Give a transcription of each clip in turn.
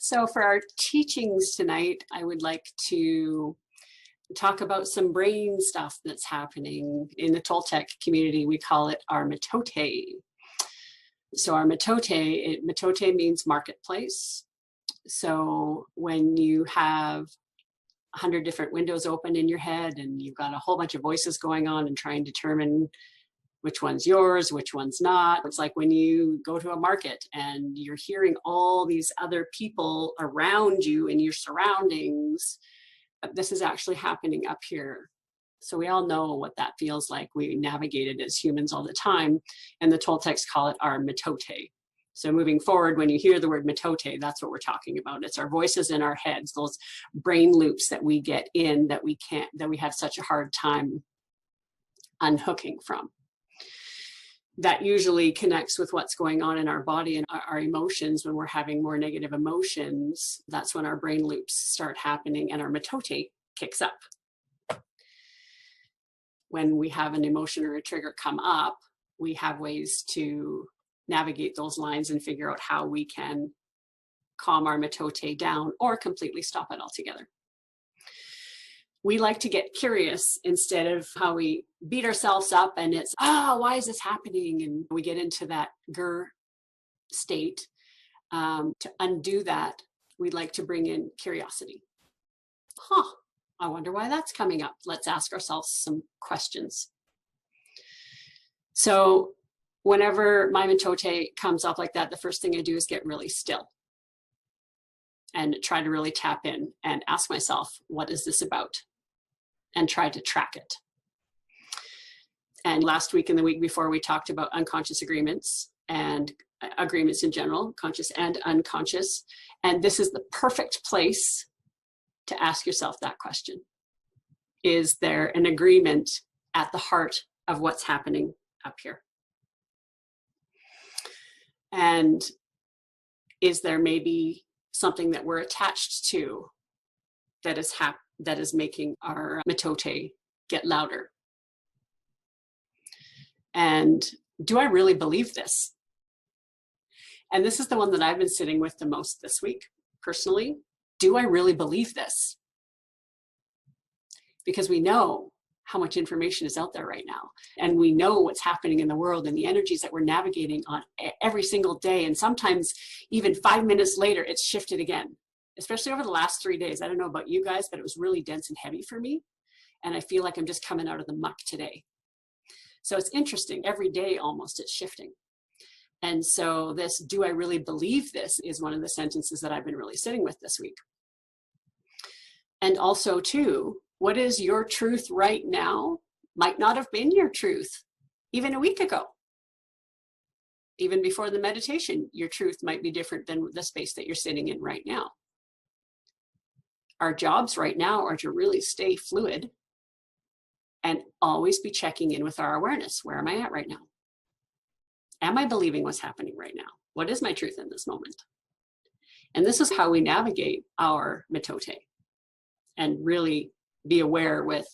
So for our teachings tonight, I would like to talk about some brain stuff that's happening in the Toltec community. We call it our Mitote. So our Mitote, Mitote means marketplace. So when you have 100 different windows open in your head and you've got a whole bunch of voices going on and trying to determine which one's yours, which one's not. It's like when you go to a market and you're hearing all these other people around you in your surroundings. This is actually happening up here. So we all know what that feels like. We navigate it as humans all the time. And the Toltecs call it our Mitote. So moving forward, when you hear the word Mitote, that's what we're talking about. It's our voices in our heads, those brain loops that we get in that we have such a hard time unhooking from. That usually connects with what's going on in our body and our emotions. When we're having more negative emotions, that's when our brain loops start happening and our Mitote kicks up. When we have an emotion or a trigger come up, we have ways to navigate those lines and figure out how we can calm our Mitote down or completely stop it altogether. We like to get curious instead of how we beat ourselves up and it's, why is this happening? And we get into that grr state. To undo that, we'd like to bring in curiosity. I wonder why that's coming up. Let's ask ourselves some questions. So whenever my Mitote comes up like that, the first thing I do is get really still and try to really tap in and ask myself, what is this about? And try to track it. And last week and the week before, we talked about unconscious agreements and agreements in general, conscious and unconscious. And this is the perfect place to ask yourself that question. Is there an agreement at the heart of what's happening up here? And is there maybe something that we're attached to that is making our Mitote get louder? And do I really believe this? And this is the one that I've been sitting with the most this week, personally. Do I really believe this? Because we know how much information is out there right now. And we know what's happening in the world and the energies that we're navigating on every single day. And sometimes even 5 minutes later, it's shifted again. Especially over the last 3 days. I don't know about you guys, but it was really dense and heavy for me. And I feel like I'm just coming out of the muck today. So it's interesting. Every day almost it's shifting. And so this, do I really believe this, is one of the sentences that I've been really sitting with this week. And also too, what is your truth right now might not have been your truth even a week ago. Even before the meditation, your truth might be different than the space that you're sitting in right now. Our jobs right now are to really stay fluid and always be checking in with our awareness. Where am I at right now? Am I believing what's happening right now? What is my truth in this moment? And this is how we navigate our Mitote and really be aware with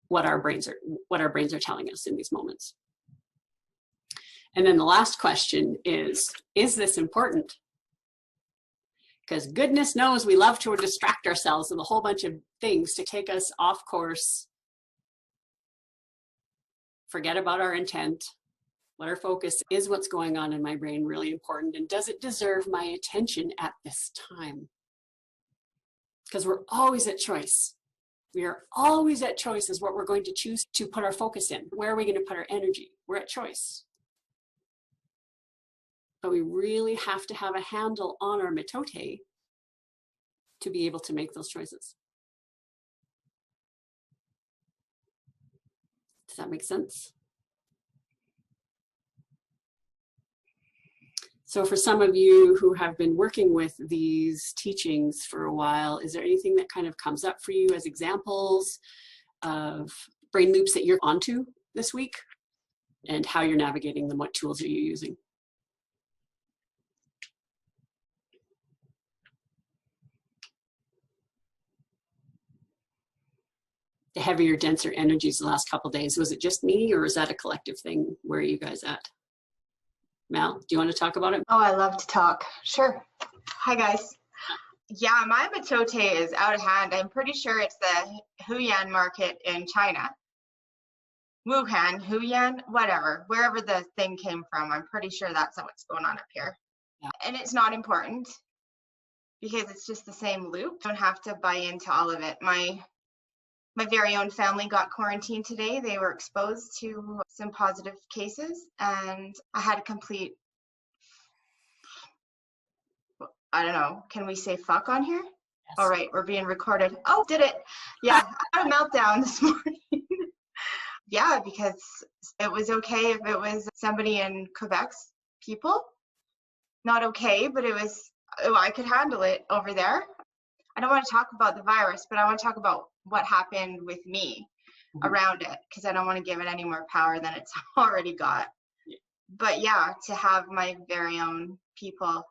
what our brains are telling us in these moments. And then the last question is this important? Because goodness knows we love to distract ourselves with a whole bunch of things to take us off course, forget about our intent, what our focus is, what's going on in my brain really important, and does it deserve my attention at this time? Because we're always at choice. We are always at choice as what we're going to choose to put our focus in. Where are we going to put our energy? We're at choice. But we really have to have a handle on our Mitote to be able to make those choices. Does that make sense? So for some of you who have been working with these teachings for a while, is there anything that kind of comes up for you as examples of brain loops that you're onto this week and how you're navigating them? What tools are you using? The heavier, denser energies the last couple of days, was it just me or is that a collective thing? Where are you guys at? Mel, do you want to talk about it? Oh, I love to talk. Sure. Hi, guys. Yeah, my Mitote is out of hand. I'm pretty sure it's the Huyan market in China. Wuhan, Huyan, whatever, wherever the thing came from. I'm pretty sure that's what's going on up here. Yeah. And it's not important because it's just the same loop. Don't have to buy into all of it. My very own family got quarantined today. They were exposed to some positive cases, and I had a complete, I don't know, can we say fuck on here? Yes. All right, we're being recorded. Oh, did it? Yeah, I had a meltdown this morning. Yeah, because it was okay if it was somebody in Quebec's people. Not okay, but I could handle it over there. I don't want to talk about the virus, but I want to talk about what happened with me around it, because I don't want to give it any more power than it's already got. But yeah, to have my very own people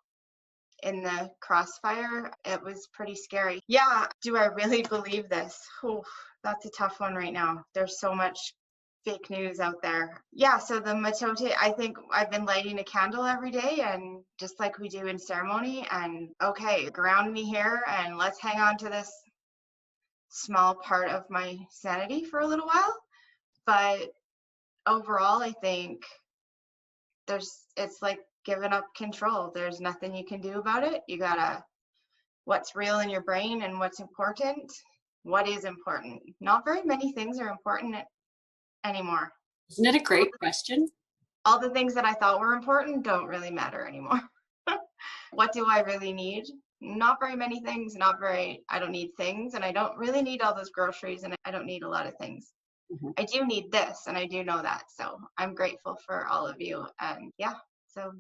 in the crossfire, it was pretty scary. Yeah, do I really believe this? Oh, that's a tough one right now. There's so much fake news out there. Yeah, so the Mitote, I think I've been lighting a candle every day, and just like we do in ceremony, and okay, ground me here and let's hang on to this small part of my sanity for a little while. But overall, I think it's like giving up control. There's nothing you can do about it. You gotta, what's real in your brain and what's important. What is important? Not very many things are important anymore. Isn't it a great question? All the things that I thought were important don't really matter anymore. What do I really need? Not very many things. I don't need things, and I don't really need all those groceries, and I don't need a lot of things. Mm-hmm. I do need this, and I do know that. So I'm grateful for all of you. And yeah, so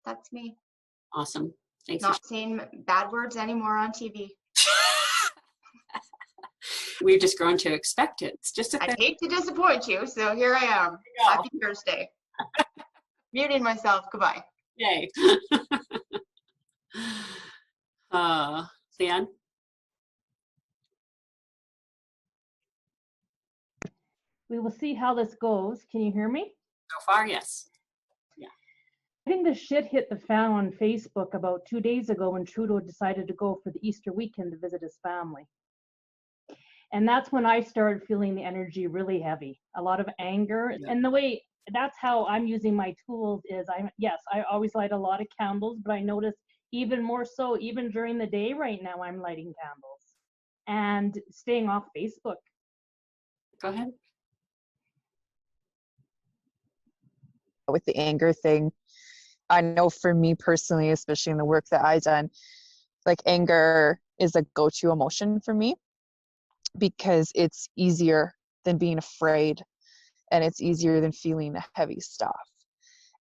that's me. Awesome. Thanks. Not saying bad words anymore on TV. We've just grown to expect it. It's just I hate to disappoint you, so here I am. Happy Thursday. Muting myself. Goodbye. Yay. Leanne? We will see how this goes. Can you hear me? So far, yes. Yeah. I think the shit hit the fan on Facebook about 2 days ago when Trudeau decided to go for the Easter weekend to visit his family. And that's when I started feeling the energy really heavy, a lot of anger. Yeah. And the way, that's how I'm using my tools is, I always light a lot of candles, but I notice even more so, even during the day right now, I'm lighting candles and staying off Facebook. Go ahead. With the anger thing, I know for me personally, especially in the work that I've done, like anger is a go-to emotion for me because it's easier than being afraid, and it's easier than feeling the heavy stuff.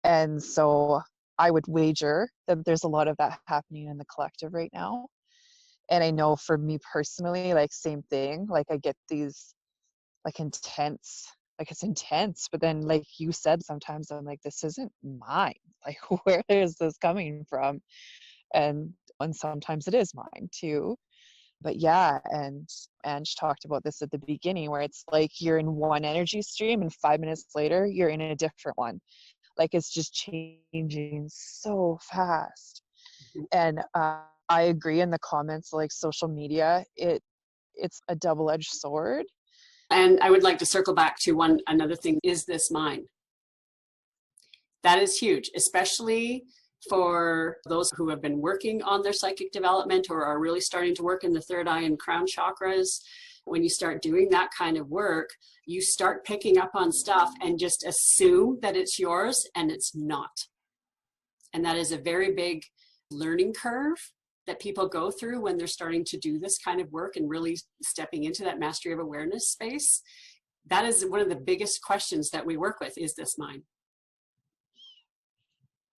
And so I would wager that there's a lot of that happening in the collective right now. And I know for me personally, like same thing, like I get these like intense, like it's intense, but then like you said, sometimes I'm like, this isn't mine. Like, where is this coming from? And sometimes it is mine too. But yeah, and Ange talked about this at the beginning, where it's like you're in one energy stream and 5 minutes later you're in a different one. Like it's just changing so fast. And I agree in the comments, like social media, it's a double-edged sword. And I would like to circle back to another thing, is this mine? That is huge, especially for those who have been working on their psychic development or are really starting to work in the third eye and crown chakras. When you start doing that kind of work, you start picking up on stuff and just assume that it's yours, and it's not. And that is a very big learning curve that people go through when they're starting to do this kind of work and really stepping into that mastery of awareness space. That is one of the biggest questions that we work with, is this mine?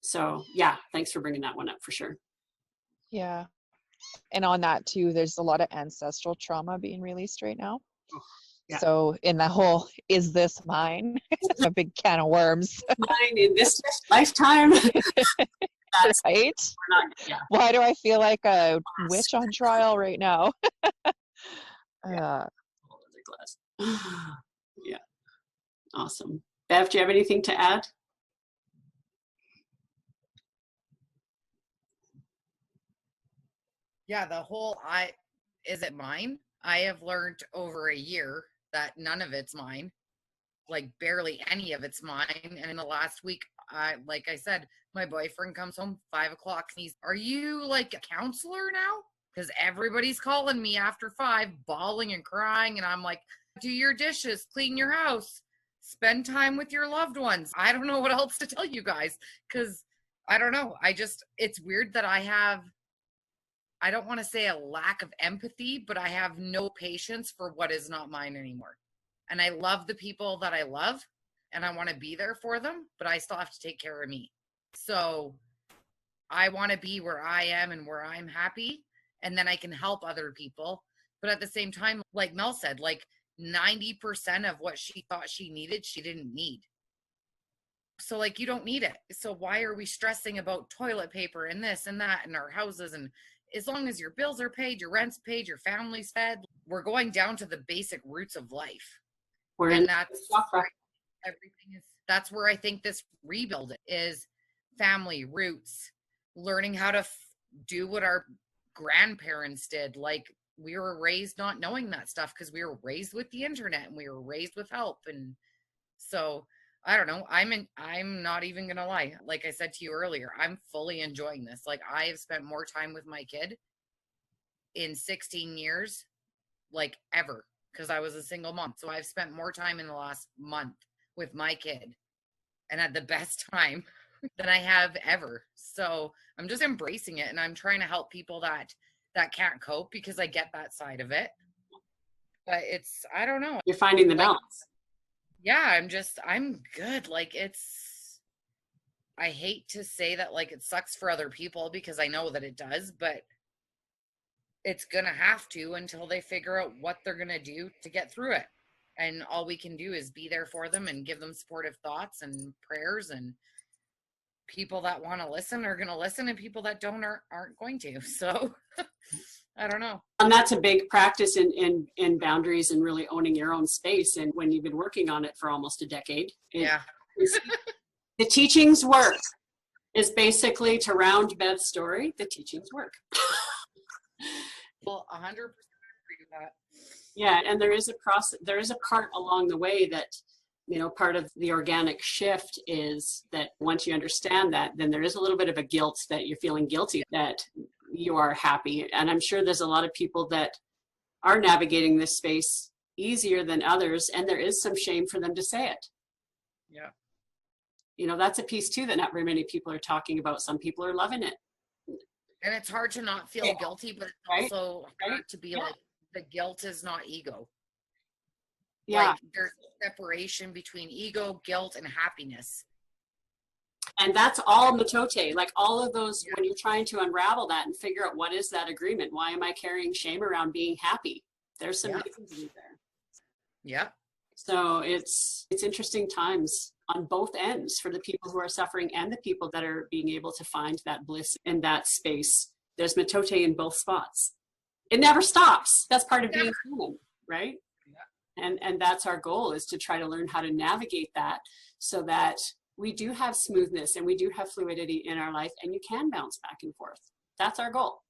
So yeah, thanks for bringing that one up for sure. Yeah. And on that too, there's a lot of ancestral trauma being released right now. Yeah. So in the whole, is this mine? A big can of worms. Mine in this lifetime. That's right. Yeah. Why do I feel like a witch on trial right now? Yeah. Yeah. Awesome. Bev, do you have anything to add? Yeah, the whole is it mine? I have learned over a year that none of it's mine. Like barely any of it's mine. And in the last week, like I said, my boyfriend comes home 5 o'clock and are you like a counselor now? Because everybody's calling me after 5, bawling and crying. And I'm like, do your dishes, clean your house, spend time with your loved ones. I don't know what else to tell you guys. Because I don't know. It's weird that I don't want to say a lack of empathy, but I have no patience for what is not mine anymore. And I love the people that I love and I want to be there for them, but I still have to take care of me. So I want to be where I am and where I'm happy, and then I can help other people. But at the same time, like Mel said, like 90% of what she thought she needed, she didn't need. So like, you don't need it. So why are we stressing about toilet paper and this and that in our houses? And as long as your bills are paid, your rent's paid, your family's fed, we're going down to the basic roots of life. And that's where I think this rebuild is: family roots, learning how to do what our grandparents did. Like, we were raised not knowing that stuff because we were raised with the internet and we were raised with help. And so I don't know, I'm not even gonna lie, like I said to you earlier, I'm fully enjoying this. Like, I have spent more time with my kid in 16 years, like, ever, because I was a single mom. So I've spent more time in the last month with my kid, and at the best time than I have ever. So I'm just embracing it, and I'm trying to help people that can't cope, because I get that side of it. But I don't know. You're finding the balance. Yeah, I'm good. Like, I hate to say that, like, it sucks for other people, because I know that it does, but it's gonna have to until they figure out what they're gonna do to get through it. And all we can do is be there for them and give them supportive thoughts and prayers, and people that want to listen are going to listen, and people that don't aren't going to. So I don't know. And that's a big practice in boundaries and really owning your own space. And when you've been working on it for almost a decade, yeah, the teachings work is basically, to round Beth's story, the teachings work. Well, 100% agree with that. Yeah, and there is a process. There is a part along the way that, you know, part of the organic shift is that once you understand that, then there is a little bit of a guilt that you're feeling guilty that you are happy. And I'm sure there's a lot of people that are navigating this space easier than others, and there is some shame for them to say it. Yeah. You know, that's a piece too that not very many people are talking about. Some people are loving it. And it's hard to not feel guilty, but it's also hard to be like, the guilt is not ego. Yeah. Like, there's a separation between ego, guilt, and happiness. And that's all Mitote. Like, all of those, when you're trying to unravel that and figure out what is that agreement, why am I carrying shame around being happy? There's some mechanisms there. Yeah. So it's interesting times on both ends for the people who are suffering and the people that are being able to find that bliss in that space. There's Mitote in both spots. It never stops. That's part of being human, right? Yeah. And that's our goal, is to try to learn how to navigate that so that we do have smoothness and we do have fluidity in our life, and you can bounce back and forth. That's our goal.